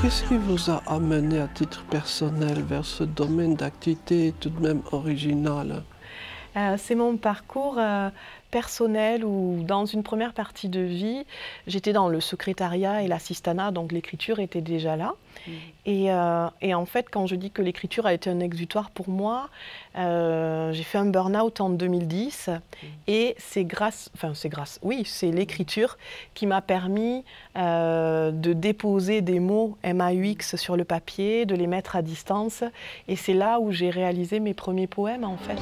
Qu'est-ce qui vous a amené à titre personnel vers ce domaine d'activité tout de même original? C'est mon parcours personnel où, dans une première partie de vie, j'étais dans le secrétariat et l'assistanat, donc l'écriture était déjà là. Et en fait, quand je dis que l'écriture a été un exutoire pour moi, j'ai fait un burn-out en 2010 et c'est l'écriture qui m'a permis de déposer des mots MAUX sur le papier, de les mettre à distance. Et c'est là où j'ai réalisé mes premiers poèmes, en fait.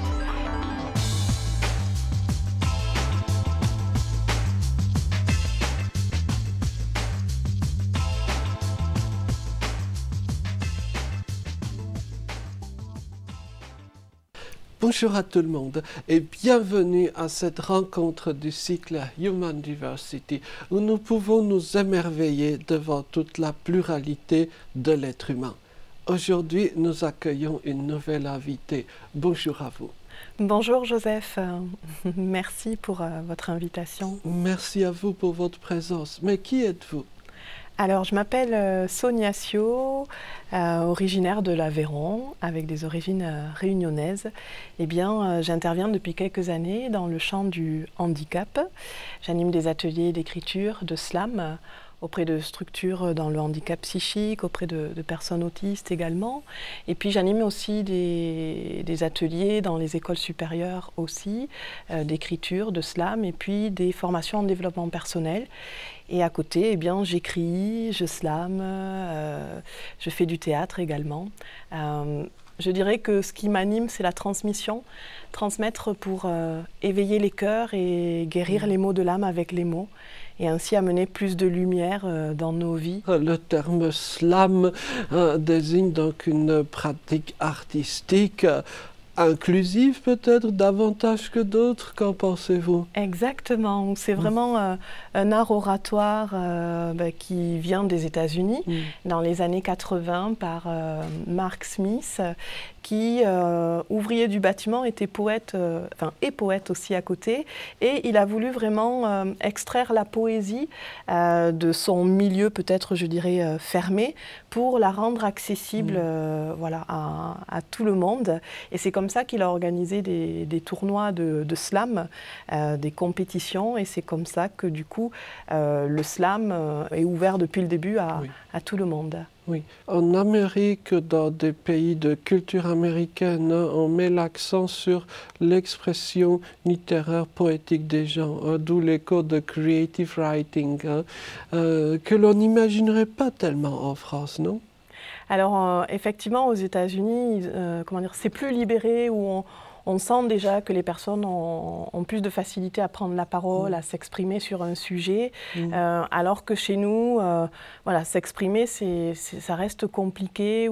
Bonjour à tout le monde et bienvenue à cette rencontre du cycle Human Diversity où nous pouvons nous émerveiller devant toute la pluralité de l'être humain. Aujourd'hui, nous accueillons une nouvelle invitée. Bonjour à vous. Bonjour Joseph, merci pour votre invitation. Merci à vous pour votre présence. Mais qui êtes-vous? Alors, je m'appelle Sonia Sio, originaire de l'Aveyron, avec des origines réunionnaises. Eh bien, j'interviens depuis quelques années dans le champ du handicap. J'anime des ateliers d'écriture, de slam, auprès de structures dans le handicap psychique, auprès de personnes autistes également. Et puis j'anime aussi des ateliers dans les écoles supérieures aussi, d'écriture, de slam, et puis des formations en développement personnel. Et à côté, eh bien, j'écris, je slame, je fais du théâtre également. Je dirais que ce qui m'anime, c'est la transmission, transmettre pour éveiller les cœurs et guérir les maux de l'âme avec les mots, et ainsi amener plus de lumière dans nos vies. Le terme slam désigne donc une pratique artistique inclusive peut-être davantage que d'autres. Qu'en pensez-vous? Exactement, c'est vraiment un art oratoire qui vient des États-Unis dans les années 80 par Mark Smith, qui, ouvrier du bâtiment, était poète, est poète aussi à côté, et il a voulu vraiment extraire la poésie de son milieu, peut-être je dirais fermé, pour la rendre accessible voilà, à tout le monde. Et c'est comme ça qu'il a organisé des tournois de slam, des compétitions, et c'est comme ça que du coup le slam est ouvert depuis le début à tout le monde. Oui, en Amérique, dans des pays de culture américaine, on met l'accent sur l'expression littéraire poétique des gens, d'où l'écho de creative writing, que l'on n'imaginerait pas tellement en France, non? Alors effectivement, aux États-Unis, c'est plus libéré, où on sent déjà que les personnes ont plus de facilité à prendre la parole, à s'exprimer sur un sujet, alors que chez nous, voilà, s'exprimer, ça reste compliqué.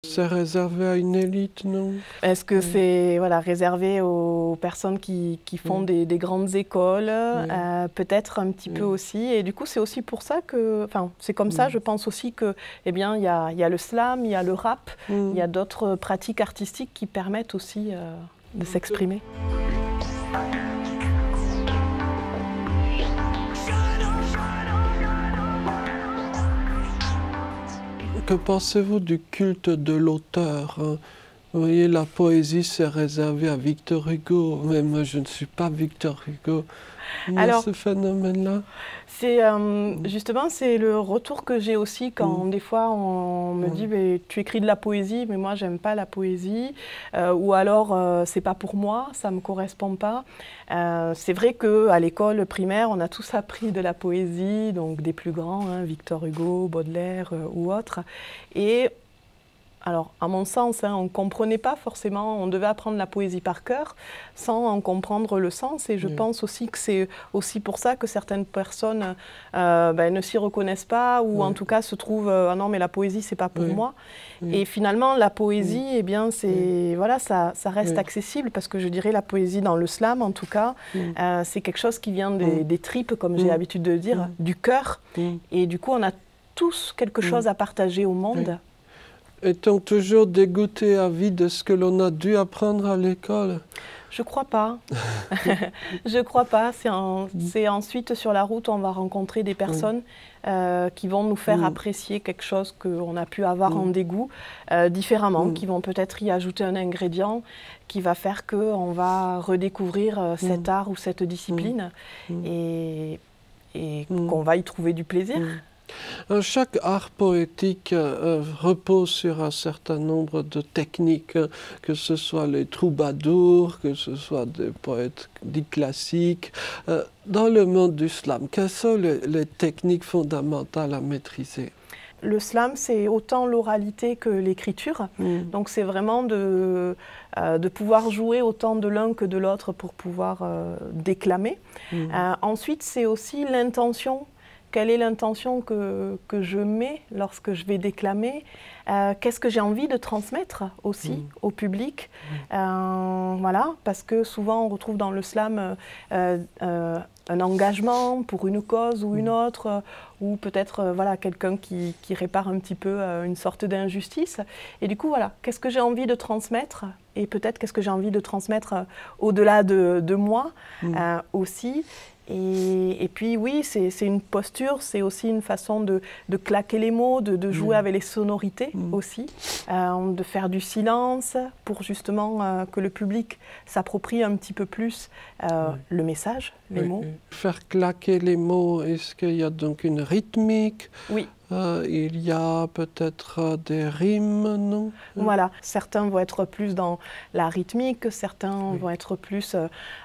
C'est réservé à une élite, non? Est-ce que c'est réservé aux personnes qui font des grandes écoles? Peut-être un petit peu aussi. Et du coup, c'est aussi pour ça que, c'est comme ça, je pense aussi que, eh bien, il y a le slam, il y a le rap, il y a d'autres pratiques artistiques qui permettent aussi de s'exprimer. Que pensez-vous du culte de l'auteur? Vous voyez, la poésie, c'est réservé à Victor Hugo, mais moi, je ne suis pas Victor Hugo. Alors, ce phénomène-là? Justement, c'est le retour que j'ai aussi quand des fois on me dit tu écris de la poésie, mais moi j'aime pas la poésie, ou alors c'est pas pour moi, ça me correspond pas. C'est vrai qu'à l'école primaire, on a tous appris de la poésie, donc des plus grands, Victor Hugo, Baudelaire ou autres. Et alors, à mon sens, on ne comprenait pas forcément, on devait apprendre la poésie par cœur sans en comprendre le sens. Et je pense aussi que c'est aussi pour ça que certaines personnes ne s'y reconnaissent pas, ou en tout cas se trouvent ah non, mais la poésie, c'est pas pour moi. Et finalement, la poésie, eh bien, voilà, ça reste accessible, parce que je dirais la poésie dans le slam, en tout cas, c'est quelque chose qui vient des tripes, comme j'ai l'habitude de dire, du cœur. Et du coup, on a tous quelque chose à partager au monde. Est-on toujours dégoûté à vie de ce que l'on a dû apprendre à l'école? Je crois pas. Je crois pas. C'est ensuite sur la route, on va rencontrer des personnes qui vont nous faire apprécier quelque chose qu'on a pu avoir en dégoût différemment, qui vont peut-être y ajouter un ingrédient qui va faire qu'on va redécouvrir cet art ou cette discipline et qu'on va y trouver du plaisir. Chaque art poétique repose sur un certain nombre de techniques, que ce soit les troubadours, que ce soit des poètes dits classiques. Dans le monde du slam, quelles sont les techniques fondamentales à maîtriser? Le slam, c'est autant l'oralité que l'écriture. Donc c'est vraiment de pouvoir jouer autant de l'un que de l'autre pour pouvoir déclamer. Ensuite, c'est aussi l'intention. Quelle est l'intention que je mets lorsque je vais déclamer? Qu'est-ce que j'ai envie de transmettre aussi au public? Voilà, parce que souvent on retrouve dans le slam un engagement pour une cause ou une autre, ou peut-être voilà, quelqu'un qui répare un petit peu une sorte d'injustice. Et du coup, voilà, qu'est-ce que j'ai envie de transmettre? Et peut-être qu'est-ce que j'ai envie de transmettre au-delà de moi aussi. Et puis oui, c'est une posture, c'est aussi une façon de claquer les mots, de jouer avec les sonorités aussi, de faire du silence pour justement que le public s'approprie un petit peu plus le message, les mots. Faire claquer les mots, est-ce qu'il y a donc une rythmique? Oui. Il y a peut-être des rimes, non? Voilà, certains vont être plus dans la rythmique, certains vont être plus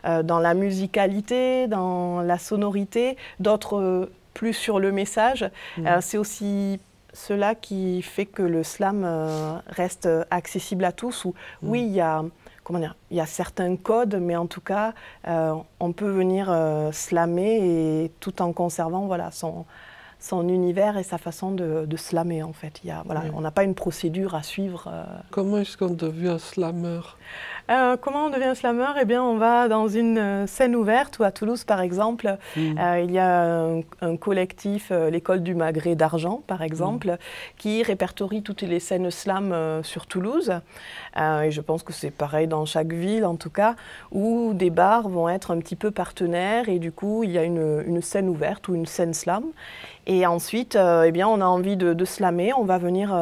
dans la musicalité, dans la sonorité, d'autres plus sur le message. C'est aussi cela qui fait que le slam reste accessible à tous, où oui, il y a... il y a certains codes, mais en tout cas, on peut venir slammer et tout en conservant voilà, son univers et sa façon de slammer, en fait. Voilà, on n'a pas une procédure à suivre. Comment est-ce qu'on devient slammer? Comment on devient slammer? Eh bien, on va dans une scène ouverte, ou à Toulouse, par exemple, il y a un collectif, l'École du Magret d'Argent, par exemple, qui répertorie toutes les scènes slam sur Toulouse. Et je pense que c'est pareil dans chaque ville, en tout cas, où des bars vont être un petit peu partenaires, et du coup, il y a une scène ouverte ou une scène slam. Et ensuite, eh bien, on a envie de slammer, on va venir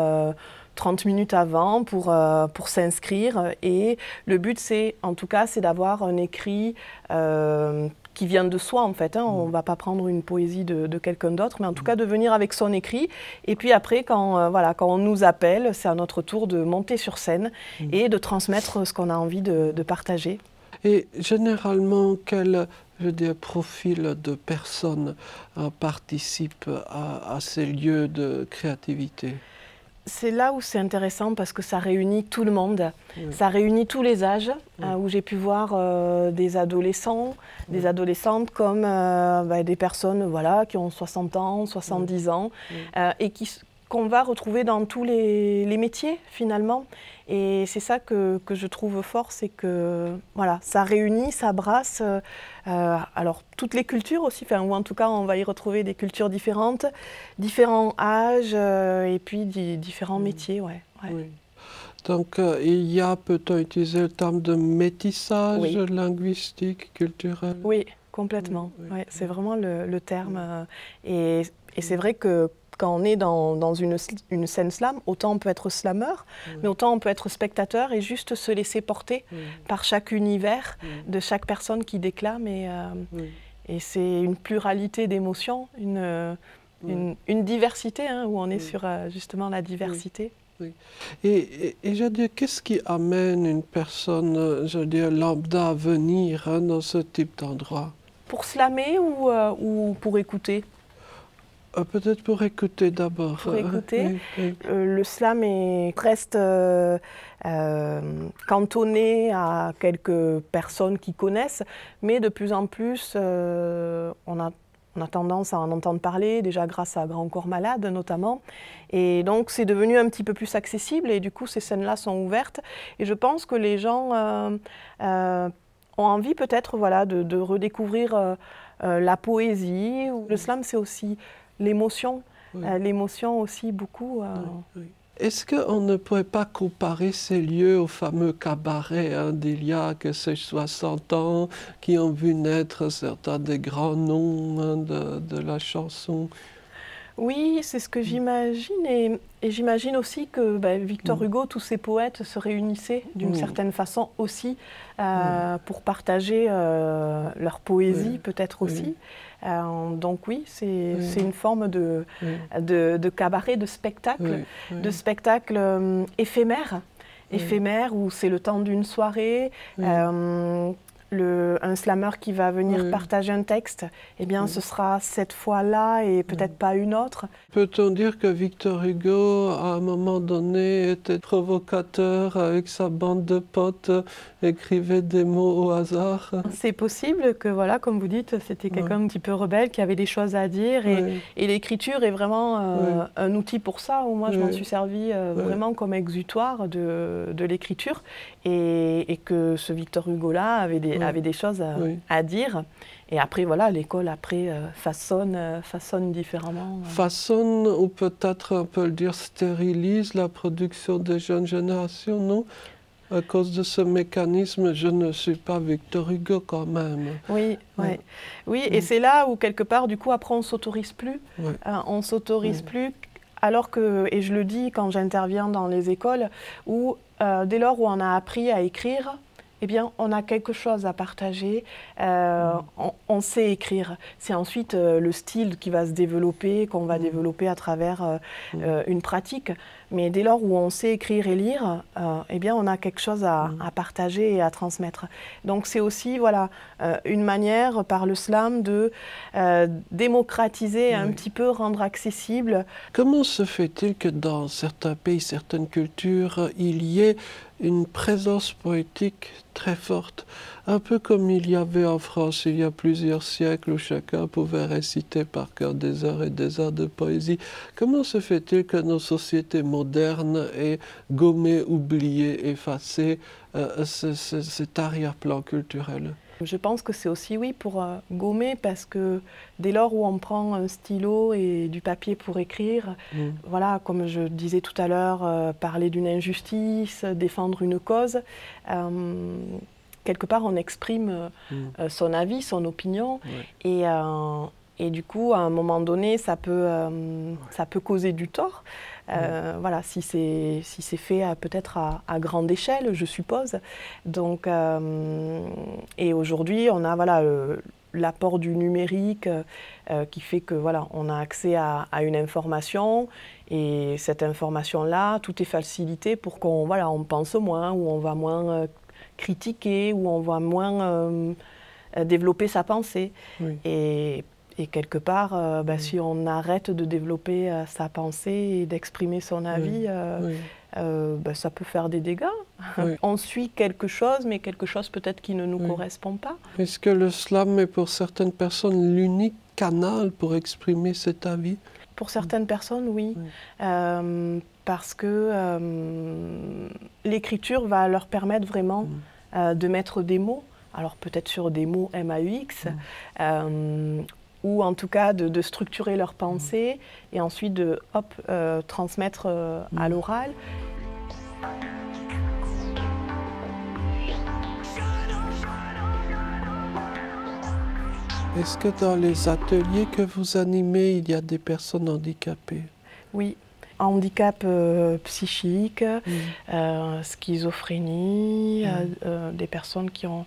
30 minutes avant pour s'inscrire. Et le but, en tout cas, c'est d'avoir un écrit qui vient de soi, en fait. On ne va pas prendre une poésie de quelqu'un d'autre, mais en tout cas de venir avec son écrit. Et puis après, quand on nous appelle, c'est à notre tour de monter sur scène et de transmettre ce qu'on a envie de partager. Et généralement, quel profil de personnes participent à ces lieux de créativité? C'est là où c'est intéressant parce que ça réunit tout le monde, ça réunit tous les âges, où j'ai pu voir des adolescents, des adolescentes comme des personnes voilà, qui ont 60 ans, 70 ans, et qu'on va retrouver dans tous les métiers finalement. Et c'est ça que je trouve fort, c'est que voilà, ça réunit, ça brasse alors toutes les cultures aussi, ou en tout cas on va y retrouver des cultures différentes, différents âges et puis différents métiers. Ouais. Oui. Donc il y a, peut-on utiliser le terme de métissage linguistique, culturel? Oui, complètement. Ouais, c'est vraiment le terme. Et c'est vrai que quand on est dans une scène slam, autant on peut être slameur, mais autant on peut être spectateur et juste se laisser porter par chaque univers de chaque personne qui déclame. Et c'est une pluralité d'émotions, une diversité, où on est sur justement la diversité. Oui. Et je veux dire, qu'est-ce qui amène une personne, je veux dire, lambda à venir dans ce type d'endroit? Pour slammer ou pour écouter? Peut-être pour écouter d'abord. Pour écouter. Le slam reste cantonné à quelques personnes qui connaissent, mais de plus en plus, on a tendance à en entendre parler, déjà grâce à Grand Corps Malade notamment. Et donc c'est devenu un petit peu plus accessible et du coup ces scènes-là sont ouvertes. Et je pense que les gens ont envie peut-être voilà, de redécouvrir la poésie. Le slam c'est aussi l'émotion, l'émotion aussi beaucoup. Est-ce qu'on ne pourrait pas comparer ces lieux aux fameux cabarets d'il y a que ces 60 ans qui ont vu naître certains des grands noms de la chanson? Oui, c'est ce que j'imagine et j'imagine aussi que Victor Hugo, tous ces poètes se réunissaient d'une certaine façon aussi pour partager leur poésie peut-être aussi. Donc oui, c'est une forme de cabaret, de spectacle, éphémère, éphémère où c'est le temps d'une soirée. Un slammer qui va venir partager un texte, eh bien ce sera cette fois-là et peut-être pas une autre. Peut-on dire que Victor Hugo, à un moment donné, était provocateur avec sa bande de potes, écrivait des mots au hasard? C'est possible que, voilà, comme vous dites, c'était quelqu'un un petit peu rebelle, qui avait des choses à dire et l'écriture est vraiment un outil pour ça, où moi je m'en suis servi vraiment comme exutoire de l'écriture et que ce Victor Hugo-là avait des choses à dire. Et après, voilà, l'école façonne différemment. Façonne, ou peut-être on peut le dire stérilise la production des jeunes générations, non? À cause de ce mécanisme, je ne suis pas Victor Hugo quand même. Oui, et c'est là où quelque part, du coup, après on ne s'autorise plus. On s'autorise plus, alors que, et je le dis quand j'interviens dans les écoles, où dès lors où on a appris à écrire, eh bien, on a quelque chose à partager, on sait écrire. C'est ensuite le style qui va se développer, qu'on va développer à travers une pratique. Mais dès lors où on sait écrire et lire, eh bien, on a quelque chose à partager et à transmettre. Donc c'est aussi voilà, une manière par le slam de démocratiser un petit peu, rendre accessible. Comment se fait-il que dans certains pays, certaines cultures, il y ait une présence poétique très forte, un peu comme il y avait en France il y a plusieurs siècles où chacun pouvait réciter par cœur des heures et des heures de poésie? Comment se fait-il que nos sociétés modernes aient gommé, oublié, effacé cet arrière-plan culturel? Je pense que c'est aussi, oui, pour gommer, parce que dès lors où on prend un stylo et du papier pour écrire, voilà, comme je disais tout à l'heure, parler d'une injustice, défendre une cause, quelque part on exprime son avis, son opinion, et du coup, à un moment donné, ça peut causer du tort. Voilà, si c'est fait peut-être à grande échelle, je suppose. Donc, et aujourd'hui, on a voilà, l'apport du numérique qui fait que voilà, on a accès à une information, et cette information-là, tout est facilité pour qu'on voilà, on pense moins, ou on va moins critiquer, ou on va moins développer sa pensée. Et quelque part, si on arrête de développer sa pensée et d'exprimer son avis, ça peut faire des dégâts. On suit quelque chose, mais quelque chose peut-être qui ne nous correspond pas. Est-ce que le slam est pour certaines personnes l'unique canal pour exprimer cet avis? Pour certaines personnes, oui. Parce que l'écriture va leur permettre vraiment de mettre des mots, alors peut-être sur des mots MAUX, ou en tout cas de structurer leur pensée et ensuite de transmettre à l'oral. Est-ce que dans les ateliers que vous animez, il y a des personnes handicapées? Oui, handicap psychique, schizophrénie, des personnes qui ont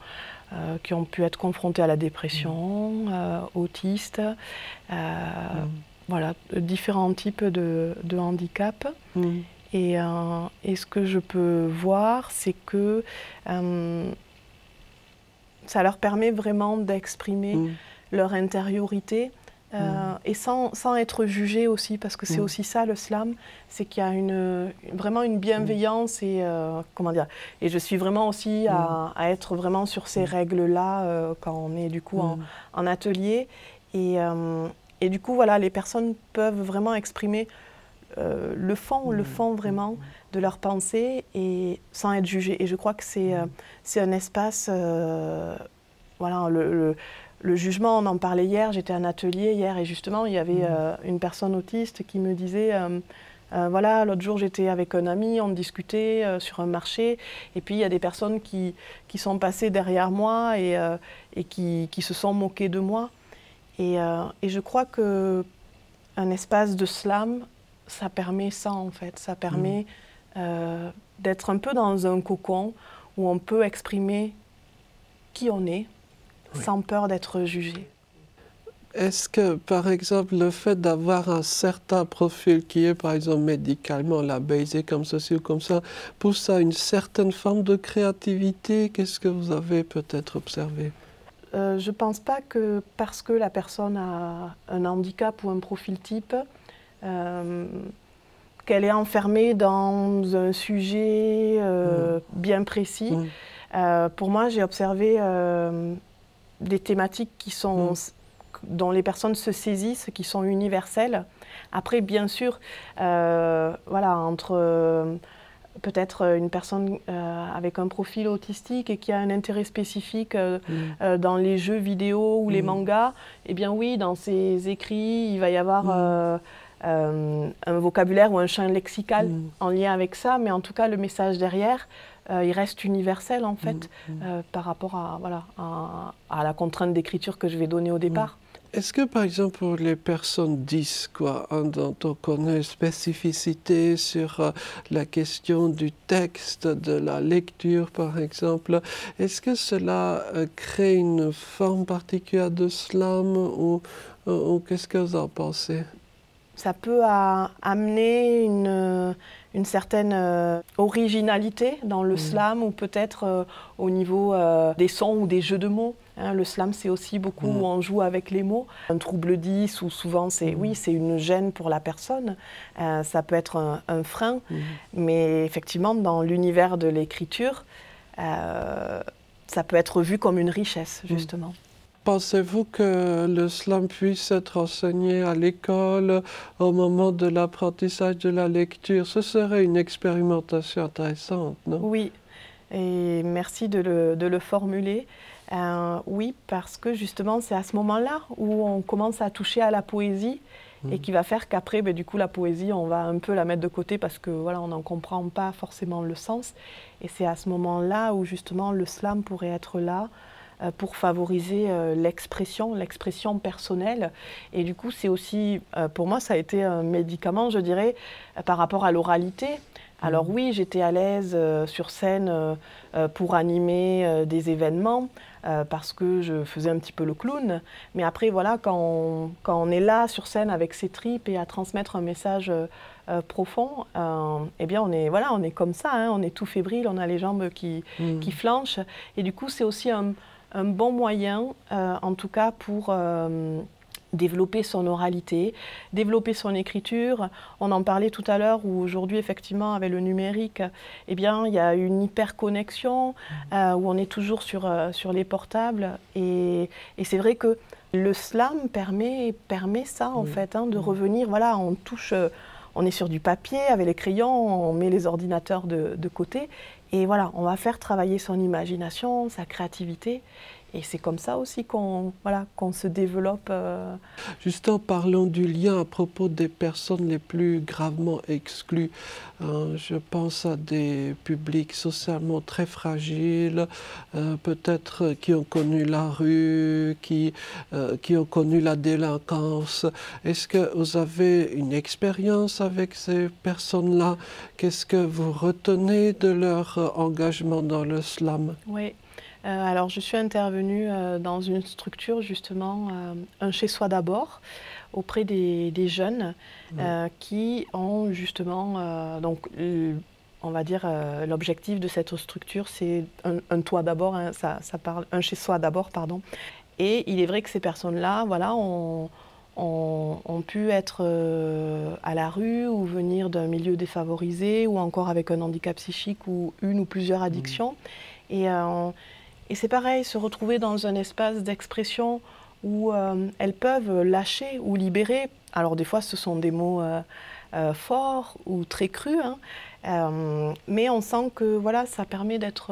pu être confrontées à la dépression, autistes, voilà, différents types de handicap. Et ce que je peux voir, c'est que ça leur permet vraiment d'exprimer leur intériorité, et sans être jugé aussi, parce que c'est aussi ça le slam, c'est qu'il y a vraiment une bienveillance et comment dire, et je suis vraiment aussi à être vraiment sur ces règles-là quand on est du coup en atelier, et du coup voilà, les personnes peuvent vraiment exprimer le fond vraiment de leur pensée et sans être jugées. Et je crois que c'est un espace, voilà, le jugement, on en parlait hier, j'étais à un atelier hier et justement il y avait une personne autiste qui me disait Voilà, l'autre jour j'étais avec un ami, on discutait sur un marché, et puis il y a des personnes qui sont passées derrière moi et qui se sont moquées de moi. Et je crois qu'un espace de slam, ça permet ça en fait, ça permet d'être un peu dans un cocon où on peut exprimer qui on est sans peur d'être jugé. Est-ce que, par exemple, le fait d'avoir un certain profil qui est, par exemple, médicalement labellisé comme ceci ou comme ça, pousse à une certaine forme de créativité? Qu'est-ce que vous avez peut-être observé? Je ne pense pas que parce que la personne a un handicap ou un profil type, qu'elle est enfermée dans un sujet bien précis. Pour moi, j'ai observé des thématiques qui sont, dont les personnes se saisissent, qui sont universelles. Après, bien sûr, voilà, entre peut-être une personne avec un profil autistique et qui a un intérêt spécifique dans les jeux vidéo ou les mangas, eh bien oui, dans ses écrits, il va y avoir un vocabulaire ou un champ lexical en lien avec ça, mais en tout cas, le message derrière, il reste universel en fait, par rapport à, voilà, à la contrainte d'écriture que je vais donner au départ. Est-ce que, par exemple, pour les personnes 10, quoi, dont on connaît spécificité sur la question du texte, de la lecture, par exemple, est-ce que cela crée une forme particulière de slam ou qu'est-ce que vous en pensez? Ça peut amener une certaine originalité dans le slam ou peut-être au niveau des sons ou des jeux de mots. Hein, le slam, c'est aussi beaucoup où on joue avec les mots. Un trouble 10 ou souvent, c'est c'est une gêne pour la personne. Ça peut être un frein, mais effectivement, dans l'univers de l'écriture, ça peut être vu comme une richesse, justement. Pensez-vous que le slam puisse être enseigné à l'école au moment de l'apprentissage de la lecture? Ce serait une expérimentation intéressante, non? Oui, et merci de le formuler. Oui, parce que justement, c'est à ce moment-là où on commence à toucher à la poésie et qui va faire qu'après, du coup, la poésie, on va un peu la mettre de côté parce que voilà, on n'en comprend pas forcément le sens. Et c'est à ce moment-là où justement le slam pourrait être là pour favoriser l'expression personnelle. Et du coup, c'est aussi, pour moi, ça a été un médicament, je dirais, par rapport à l'oralité. Alors oui, j'étais à l'aise sur scène pour animer des événements parce que je faisais un petit peu le clown. Mais après, voilà, quand on est là sur scène avec ses tripes et à transmettre un message profond, eh bien on est comme ça, hein, on est tout fébrile, on a les jambes qui flanchent. Et du coup, c'est aussi un bon moyen, en tout cas pour développer son oralité, développer son écriture. On en parlait tout à l'heure où aujourd'hui, effectivement, avec le numérique, eh bien, il y a une hyperconnexion où on est toujours sur les portables. Et c'est vrai que le slam permet ça, en fait, hein, de revenir, voilà, on touche, on est sur du papier avec les crayons, on met les ordinateurs de côté. Et voilà, on va faire travailler son imagination, sa créativité. Et c'est comme ça aussi qu'on se développe. Justement, parlons du lien à propos des personnes les plus gravement exclues. Je pense à des publics socialement très fragiles, peut-être qui ont connu la rue, qui ont connu la délinquance. Est-ce que vous avez une expérience avec ces personnes-là? Qu'est-ce que vous retenez de leur engagement dans le slam? Oui. Alors, je suis intervenue dans une structure, justement, un chez-soi d'abord, auprès des jeunes qui ont justement, donc, on va dire, l'objectif de cette structure, c'est un toit d'abord, hein, ça parle, un chez-soi d'abord, pardon. Et il est vrai que ces personnes-là, voilà, ont pu être à la rue ou venir d'un milieu défavorisé ou encore avec un handicap psychique ou une ou plusieurs addictions. Et c'est pareil, se retrouver dans un espace d'expression où elles peuvent lâcher ou libérer. Alors des fois, ce sont des mots forts ou très crus, hein, mais on sent que voilà, ça permet d'être...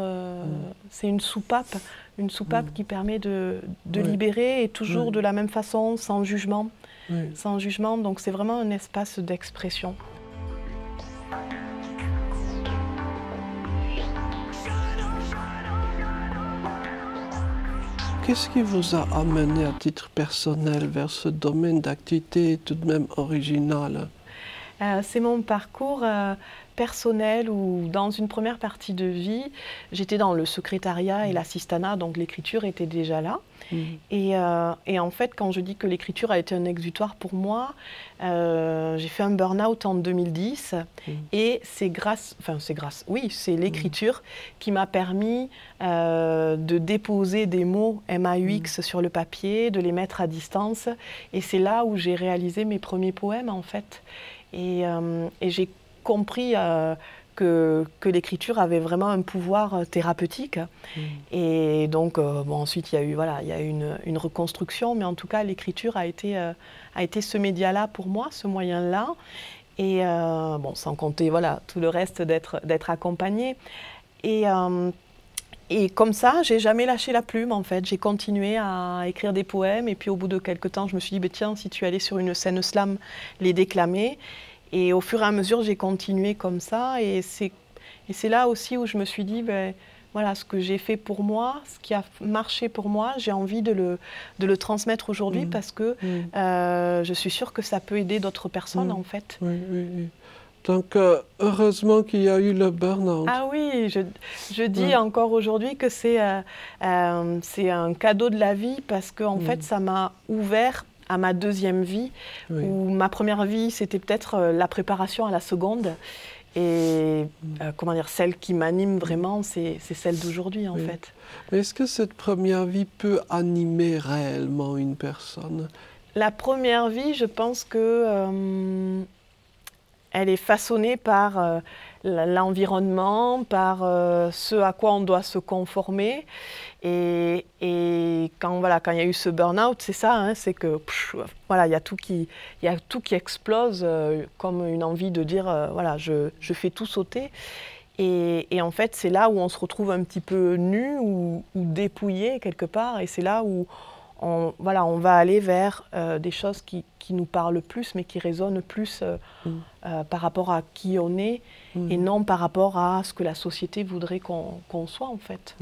c'est une soupape qui permet de libérer et toujours de la même façon, sans jugement. Sans jugement, donc c'est vraiment un espace d'expression. qu'est-ce qui vous a amené à titre personnel vers ce domaine d'activité tout de même original? C'est mon parcours personnel où, dans une première partie de vie, j'étais dans le secrétariat et l'assistanat, donc l'écriture était déjà là. Et en fait, quand je dis que l'écriture a été un exutoire pour moi, j'ai fait un burn-out en 2010 et c'est l'écriture qui m'a permis de déposer des mots MAUX sur le papier, de les mettre à distance. Et c'est là où j'ai réalisé mes premiers poèmes, en fait. Et j'ai compris que l'écriture avait vraiment un pouvoir thérapeutique. Et donc, ensuite, il y a eu une reconstruction, mais en tout cas, l'écriture a été ce média-là pour moi, ce moyen-là. Et sans compter tout le reste d'être accompagnée. Et comme ça, j'ai jamais lâché la plume, en fait. J'ai continué à écrire des poèmes. Et puis, au bout de quelques temps, je me suis dit, tiens, si tu allais sur une scène slam, les déclamer. Et au fur et à mesure, j'ai continué comme ça. Et c'est là aussi où je me suis dit, ce que j'ai fait pour moi, ce qui a marché pour moi, j'ai envie de le transmettre aujourd'hui parce que je suis sûre que ça peut aider d'autres personnes, en fait. Oui. Donc, heureusement qu'il y a eu le burn-out. Ah oui, je dis encore aujourd'hui que c'est un cadeau de la vie parce que, en fait, ça m'a ouvert à ma deuxième vie, où ma première vie, c'était peut-être la préparation à la seconde. Et celle qui m'anime vraiment, c'est celle d'aujourd'hui, en fait. Mais est-ce que cette première vie peut animer réellement une personne? La première vie, je pense que elle est façonnée par l'environnement, par ce à quoi on doit se conformer. Et quand il y a eu ce burn-out, c'est ça, c'est que il y a tout qui explose comme une envie de dire je fais tout sauter. Et en fait, c'est là où on se retrouve un petit peu nu ou dépouillé quelque part. Et c'est là où on va aller vers des choses qui nous parlent plus, mais qui résonnent plus par rapport à qui on est et non par rapport à ce que la société voudrait qu'on soit, en fait.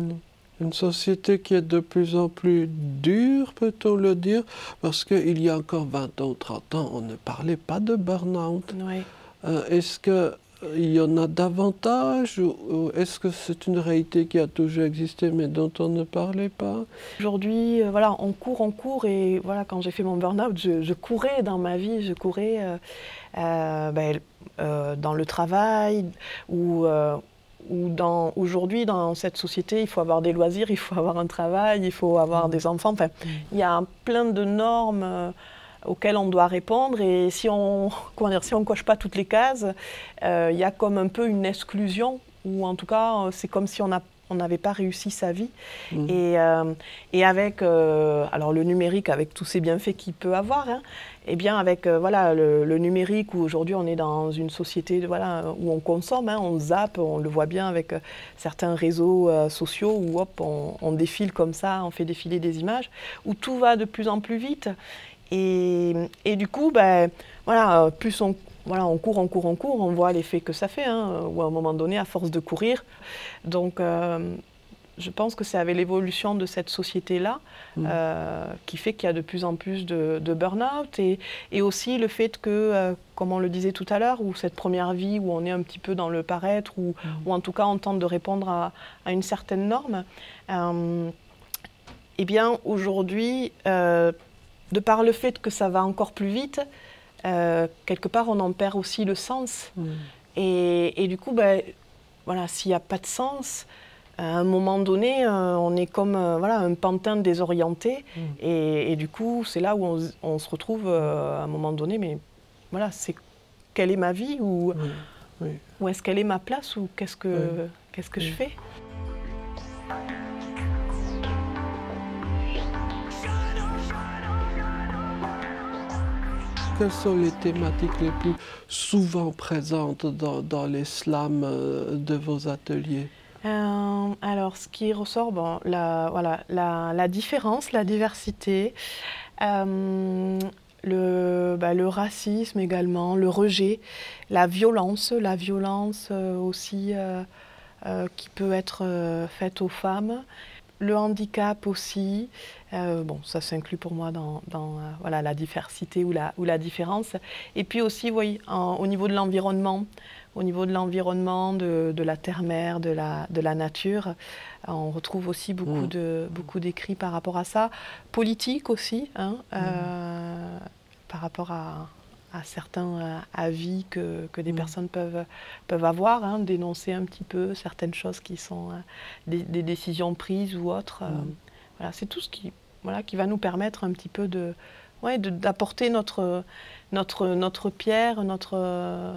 Une société qui est de plus en plus dure, peut-on le dire, parce qu'il y a encore 20 ans ou 30 ans, on ne parlait pas de burn-out. Est-ce qu'il y en a davantage ou est-ce que c'est une réalité qui a toujours existé mais dont on ne parlait pas? Aujourd'hui, on court et quand j'ai fait mon burn-out, je courais dans ma vie, je courais dans le travail aujourd'hui, dans cette société, il faut avoir des loisirs, il faut avoir un travail, il faut avoir des enfants. Enfin, il y a plein de normes auxquelles on doit répondre. Et si on ne coche pas toutes les cases, il y a comme un peu une exclusion, ou en tout cas, c'est comme si on n'avait pas réussi sa vie. Et avec le numérique, avec tous ces bienfaits qu'il peut avoir, et bien avec le numérique, où aujourd'hui on est dans une société où on consomme, on zappe, on le voit bien avec certains réseaux sociaux où on défile comme ça, on fait défiler des images, où tout va de plus en plus vite. Et du coup, plus on court, on voit l'effet que ça fait, ou à un moment donné, à force de courir. Donc, je pense que c'est avec l'évolution de cette société-là qui fait qu'il y a de plus en plus de burn-out. Et aussi le fait que, comme on le disait tout à l'heure, où cette première vie, où on est un petit peu dans le paraître, ou en tout cas on tente de répondre à une certaine norme, eh bien, aujourd'hui, de par le fait que ça va encore plus vite, quelque part, on en perd aussi le sens. Et du coup, s'il n'y a pas de sens, à un moment donné, on est comme un pantin désorienté. Et du coup, c'est là où on se retrouve à un moment donné, mais quelle est ma vie ou est-ce qu'elle est ma place ou qu'est-ce que je fais? Quelles sont les thématiques les plus souvent présentes dans les slams de vos ateliers? Alors, ce qui ressort, la différence, la diversité, le racisme également, le rejet, la violence aussi qui peut être faite aux femmes. le handicap aussi, bon, ça s'inclut pour moi dans voilà, la diversité ou la différence. Et puis aussi, oui, au niveau de l'environnement, de la terre-mère, de la nature, on retrouve aussi beaucoup d'écrits par rapport à ça. Politique aussi, hein, par rapport à certains avis que des personnes peuvent avoir, hein, dénoncer un petit peu certaines choses qui sont des décisions prises ou autres. Voilà, c'est tout ce qui va nous permettre un petit peu d'apporter notre pierre, notre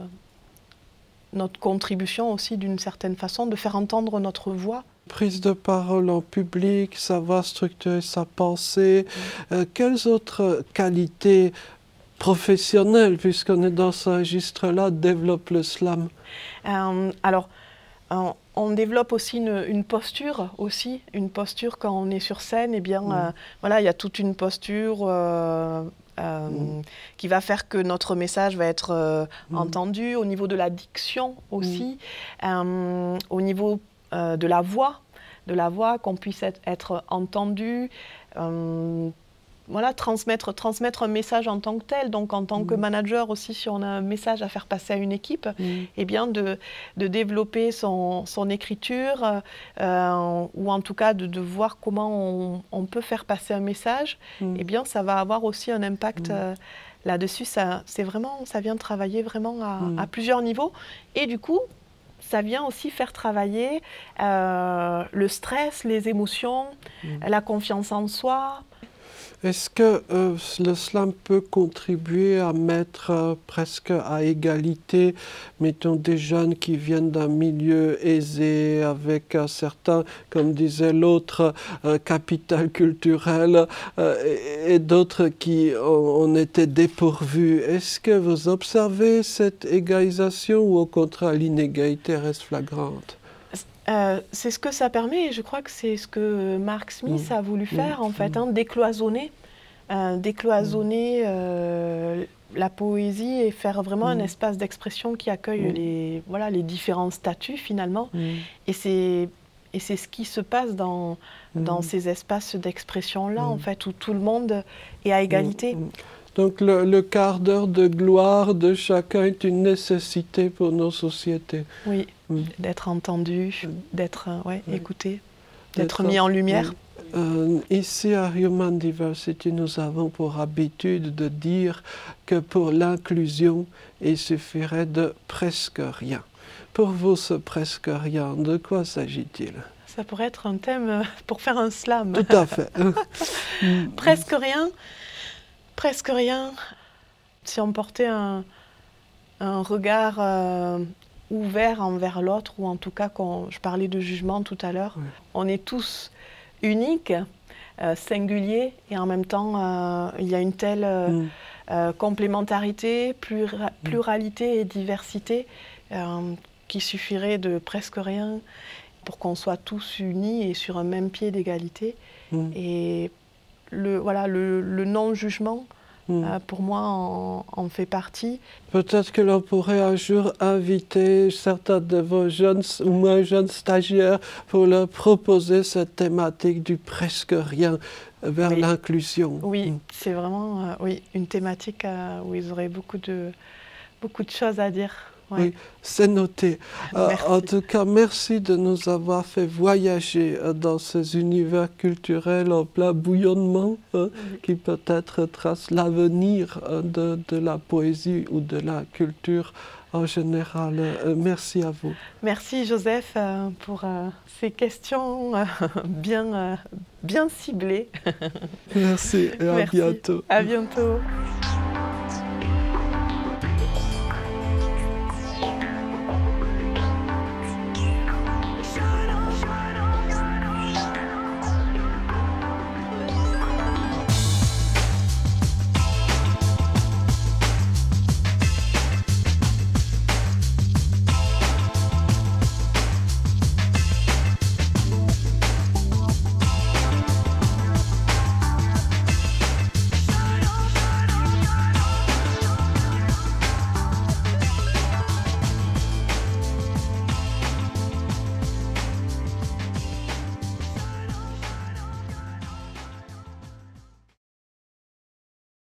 contribution aussi d'une certaine façon, de faire entendre notre voix. Prise de parole en public, savoir structurer sa pensée. Quelles autres qualités professionnelles, puisqu'on est dans ce registre-là, développe le slam? Alors, on développe aussi une posture quand on est sur scène. Eh bien, voilà, il y a toute une posture qui va faire que notre message va être entendu, au niveau de la diction aussi, au niveau de la voix, qu'on puisse être entendu, voilà, transmettre un message en tant que tel. Donc en tant que manager aussi, si on a un message à faire passer à une équipe, eh bien de développer son écriture, ou en tout cas de voir comment on peut faire passer un message, eh bien ça va avoir aussi un impact là-dessus. Ça vient travailler vraiment à plusieurs niveaux. Et du coup, ça vient aussi faire travailler le stress, les émotions, la confiance en soi. Est-ce que le slam peut contribuer à mettre presque à égalité, mettons, des jeunes qui viennent d'un milieu aisé, avec un certain, comme disait l'autre, capital culturel, et d'autres qui en étaient dépourvus? Est-ce que vous observez cette égalisation ou au contraire l'inégalité reste flagrante? C'est ce que ça permet, et je crois que c'est ce que Mark Smith a voulu faire, en fait, hein, décloisonner la poésie et faire vraiment un espace d'expression qui accueille les différents statuts, finalement. Et c'est ce qui se passe dans ces espaces d'expression-là, en fait, où tout le monde est à égalité. Donc le quart d'heure de gloire de chacun est une nécessité pour nos sociétés. Oui, d'être entendu, d'être écouté, d'être mis en lumière. Ici à Human Diversity, nous avons pour habitude de dire que pour l'inclusion, il suffirait de presque rien. Pour vous, ce presque rien, de quoi s'agit-il? Ça pourrait être un thème pour faire un slam. Tout à fait. Presque rien. Presque rien. Si on portait un regard ouvert envers l'autre, ou en tout cas, je parlais de jugement tout à l'heure, on est tous uniques, singuliers, et en même temps, il y a une telle complémentarité, pluralité et diversité qu'il suffirait de presque rien pour qu'on soit tous unis et sur un même pied d'égalité. Et le non-jugement, pour moi, en fait partie. Peut-être que l'on pourrait un jour inviter certains de vos jeunes ou moins jeunes stagiaires pour leur proposer cette thématique du presque rien vers l'inclusion. Oui, c'est vraiment une thématique où ils auraient beaucoup de choses à dire. Oui, c'est noté. En tout cas, merci de nous avoir fait voyager dans ces univers culturels en plein bouillonnement, qui peut-être tracent l'avenir de la poésie ou de la culture en général. Merci à vous. Merci Joseph pour ces questions bien ciblées. Merci et à bientôt. À bientôt.